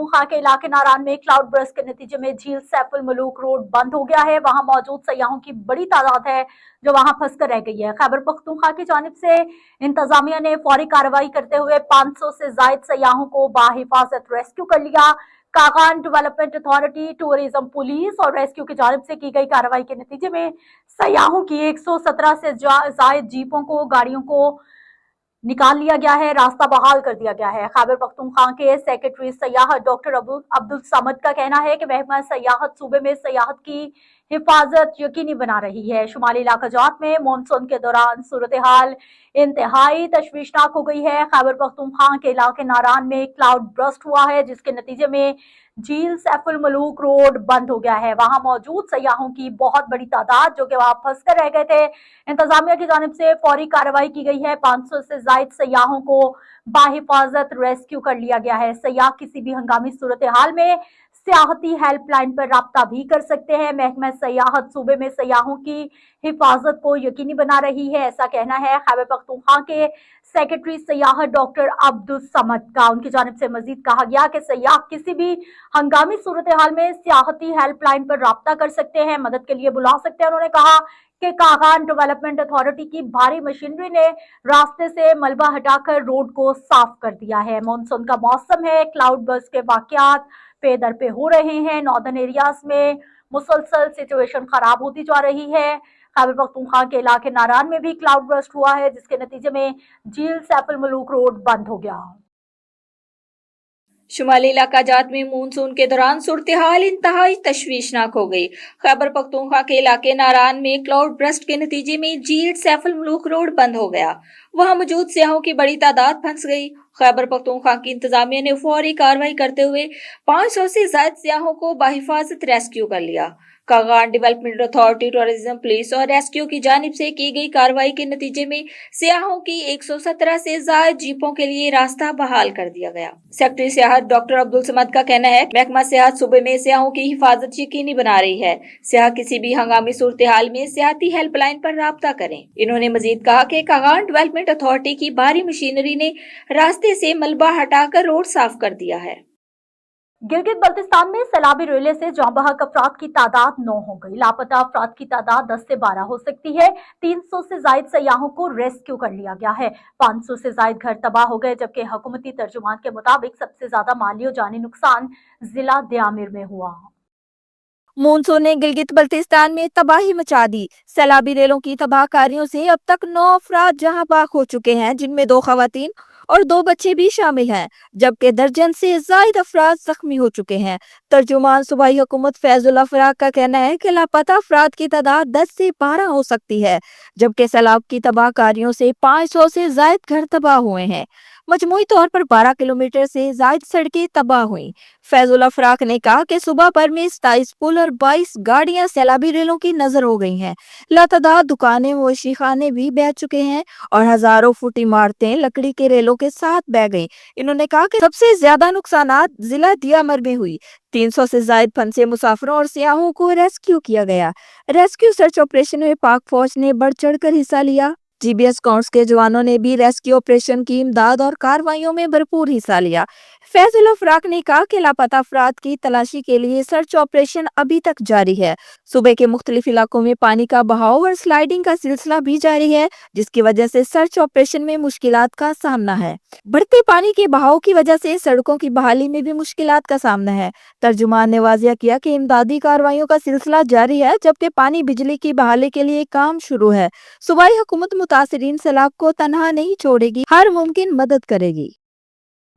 पख्तूनख्वा के इलाके नारान में क्लाउड बर्स्ट के नतीजे में झील सैफ उल मलूक रोड बंद हो गया है। वहां मौजूद सयाहों की बड़ी तादाद है जो वहां फंस कर रह गई है। खैबर पख्तूनख्वा की जानिब से इंतजामिया ने फौरी कार्रवाई करते हुए 500 से जायद सयाहों को बाहिफाजत रेस्क्यू कर लिया। Kaghan development authority, tourism police और रेस्क्यू की जानिब से की गई कार्रवाई के नतीजे में सयाहों की 117 से जायद जीपों को, गाड़ियों को निकाल लिया गया है, रास्ता बहाल कर दिया गया है। खैबर पख्तूनख्वा के सेक्रेटरी सयाहत डॉक्टर अब्दुल समद का कहना है कि महकमा सयाहत सूबे में सयाहत की हिफाजत यकीनी बना रही है। शुमाली इलाका जात में मानसून के दौरान सूरत हाल इंतहाई तशवीशनाक हो गई है। खैबर पख्तूनख्वा के इलाके नारान में क्लाउड बर्स्ट हुआ है जिसके नतीजे में झील सैफ उल मलूक रोड बंद हो गया है। वहां मौजूद सयाहों की बहुत बड़ी तादाद जो कि वहां फंस कर रह गए थे, इंतजामिया की जानिब से फौरी कार्रवाई की गई है। 500 से जायद सयाहों को बाहिफाजत रेस्क्यू कर लिया गया है। सयाह किसी भी हंगामी सूरत हाल में सियाहती हेल्पलाइन पर राब्ता भी कर सकते हैं। महकमा सयाहत सूबे में सयाहों की हिफाजत को यकीनी बना रही है, ऐसा कहना है खैबर पख्तूनख्वा के सेक्रेटरी सयाहत डॉक्टर अब्दुल समद का। उनकी जानिब से मजीद कहा गया कि सयाह किसी भी हंगामी सूरत हाल में सियाहती हेल्पलाइन पर राब्ता कर सकते हैं, मदद के लिए बुला सकते हैं। उन्होंने कहा कि कागान डेवलपमेंट अथॉरिटी की भारी मशीनरी ने रास्ते से मलबा हटाकर रोड को साफ कर दिया है। मानसून का मौसम है, क्लाउड बर्स्ट के वाकयात पे दर पे हो रहे हैं। नॉर्दर्न एरियाज में मुसलसल सिचुएशन खराब होती जा रही है। खैबर पख्तूनख्वा के इलाके नारान में भी क्लाउड बर्स्ट हुआ है जिसके नतीजे में झील सैफ उल मलूक रोड बंद हो गया। शुमाली इलाका जात में मानसून के दौरान सूरत हाल इंतहाई तशवीशनाक हो गई। खैबर पख्तूनख्वा के इलाके नारान में क्लाउड बर्स्ट के नतीजे में झील सैफ उल मलूक रोड बंद हो गया। वहां मौजूद सयाहों की बड़ी तादाद फंस गई। खैबर पख्तूनख्वा की इंतजामिया ने फौरी कार्रवाई करते हुए 500 से ज्यादा सयाहों को बाहिफाजत रेस्क्यू कर लिया। Kaghan development authority, tourism police और रेस्क्यू की जानिब से की गई कार्रवाई के नतीजे में सयाहों की 117 से ज्यादा जीपों के लिए रास्ता बहाल कर दिया गया। सेक्रेटरी सियाहत डॉक्टर अब्दुल समद का कहना है कि महकमा सियाहत सूबे में सयाहों की हिफाजत यकीनी बना रही है। सयाह किसी भी हंगामी सूरत हाल में सियाहती हेल्पलाइन पर राब्ता करें। इन्होंने मजीद कहा कि कागान डेवलपमेंट अथॉरिटी की भारी मशीनरी ने रास्ते से मलबा हटाकर रोड साफ कर दिया है। गिलगित बल्तिस्तान में सैलाबी रेले से जाँ बहक अफराद की तादाद 9 हो गई। लापता अफराद की तादाद 10 से 12 हो सकती है। 300 से जायद सयाहों को रेस्क्यू कर लिया गया है। 500 से जायद घर तबाह हो गए जबकि हुकूमती तर्जुमान के मुताबिक सबसे ज्यादा माली और जानी नुकसान जिला दयामिर में हुआ। मानसून ने गिलगित बल्तिस्तान में तबाही मचा दी। सैलाबी रेलों की तबाहकारियों से अब तक 9 अफराद जहां बाग हो चुके हैं, जिनमें 2 खवातीन और 2 बच्चे भी शामिल हैं, जबकि दर्जन से जायद अफराद जख्मी हो चुके हैं। तर्जुमान सूबाई हुकूमत फैजुल अफराक का कहना है कि लापता अफराद की तादाद 10 से 12 हो सकती है, जबकि सैलाब की तबाहकारियों से 500 से जायद घर तबाह हुए हैं। मजमूई तौर पर 12 किलोमीटर से जायद सड़कें तबाह हुई। फैजुल अफराक ने कहा कि सुबह भर में 27 पुल और 22 गाड़ियां सैलाबी रेलों की नजर हो गई हैं। लातादाद दुकानें, मवेशी खाने भी बह चुके हैं और हजारों फुट इमारतें लकड़ी के रेलों के साथ बह गई। इन्होंने कहा कि सबसे ज्यादा नुकसानात जिला दियामर में हुई। 300 से जायद फंसे मुसाफिरों और सियाहों को रेस्क्यू किया गया। रेस्क्यू सर्च ऑपरेशन में पाक फौज ने बढ़ चढ़ कर हिस्सा लिया। जीबीएस काउंट्स के जवानों ने भी रेस्क्यू ऑपरेशन की इमदाद और कार्रवाइयों में भरपूर हिस्सा लिया। फैजुल अफराक ने कहा कि लापता अफराद की तलाशी के लिए सर्च ऑपरेशन अभी तक जारी है। सूबे के मुख्तलिफ इलाकों में पानी का बहाव और स्लाइडिंग का सिलसिला भी जारी है, जिसकी वजह से सर्च ऑपरेशन में मुश्किलात का सामना है। बढ़ते पानी के बहाव की वजह से सड़कों की बहाली में भी मुश्किलात का सामना है। तर्जुमान ने वाजिया किया कि इमदादी कार्रवाइयों का सिलसिला जारी है, जबकि पानी बिजली की बहाली के लिए काम शुरू है। सूबाई हुकूमत मुतासिरीन सैलाब को तनहा नहीं छोड़ेगी, हर मुमकिन मदद करेगी।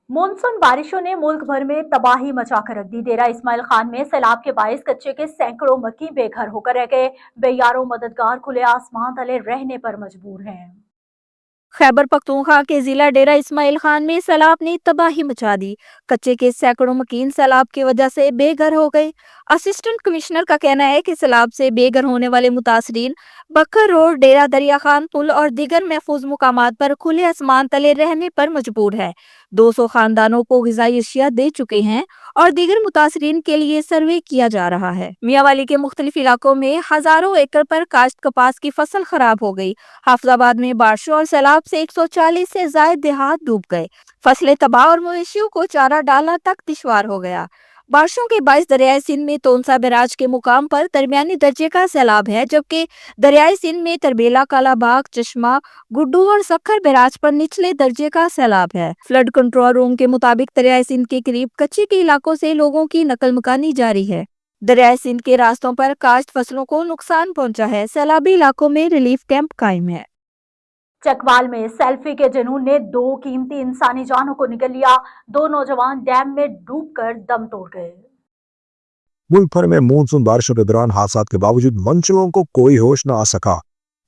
मानसून बारिशों ने मुल्क भर में तबाही मचाकर रख दी। डेरा इस्माइल खान में सैलाब के बायस कच्चे के सैकड़ों मकी बेघर होकर रह गए। बेयारों मददगार खुले आसमान तले रहने पर मजबूर हैं। खैबर पख्तूनख्वा के जिला डेरा इस्माइल खान में सैलाब ने तबाही मचा दी। कच्चे के सैकड़ों मकीन सैलाब की वजह से बेघर हो गए। असिस्टेंट कमिश्नर का कहना है कि सैलाब से बेघर होने वाले मुतासरीन बकर रोड, डेरा दरिया खान पुल और दीगर महफूज मुकामात पर खुले आसमान तले रहने पर मजबूर है। 200 खानदानों को ग़िज़ाई अशिया दे चुके हैं और दीगर मुतासरीन के लिए सर्वे किया जा रहा है। मियांवाली के मुख्तलिफ इलाकों में हजारों एकड़ पर काश्त कपास की फसल खराब हो गई। हाफिजाबाद में बारिशों और सैलाब से 140 से ज्यादा देहात डूब गए। फसलें तबाह और मवेशियों को चारा डालना तक दुश्वार हो गया। बारिशों के बायस दरियाई सिंध में तोनसा बैराज के मुकाम पर दरमियानी दर्जे का सैलाब है, जबकि दरियाई सिंध में तरबेला, कालाबाग, चश्मा, गुड्डू और सखर बैराज पर निचले दर्जे का सैलाब है। फ्लड कंट्रोल रूम के मुताबिक दरियाई सिंध के करीब कच्ची के इलाकों से लोगों की नकल मकानी जारी है। दरियाई सिंध के रास्तों पर काश्त फसलों को नुकसान पहुंचा है। सैलाबी इलाकों में रिलीफ कैंप कायम है। चकवाल में सेल्फी के जुनून ने 2 कीमती इंसानी जानों को निगल लिया। 2 नौजवान डैम में डूबकर दम तोड़ गए। मुल्क भर में मानसून बारिशों के दौरान हादसात के बावजूद मंजिलों को कोई होश न आ सका।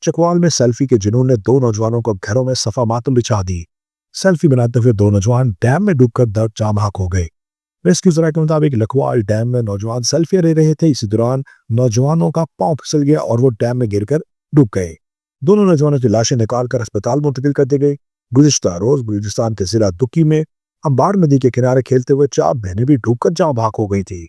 चकवाल में सेल्फी के जुनून ने 2 नौजवानों को घरों में सफा मातम बिछा दी। सेल्फी बनाते हुए 2 नौजवान डैम में डूबकर दर्द जामहाक हो गए। रेस्क्यू ज़राए के मुताबिक लखवाल डैम में नौजवान सेल्फी ले रहे थे। इसी दौरान नौजवानों का पांव फिसल गया और वो डैम में गिरकर डूब गए। दोनों नौजवानों की लाशें निकालकर अस्पताल मुंतकिल कर दी गई। गुज़िश्ता रोज बलूचिस्तान के जिला दुकी में अंबार नदी के किनारे खेलते हुए 4 बहनें भी डूबकर जाम भाग हो गई थी।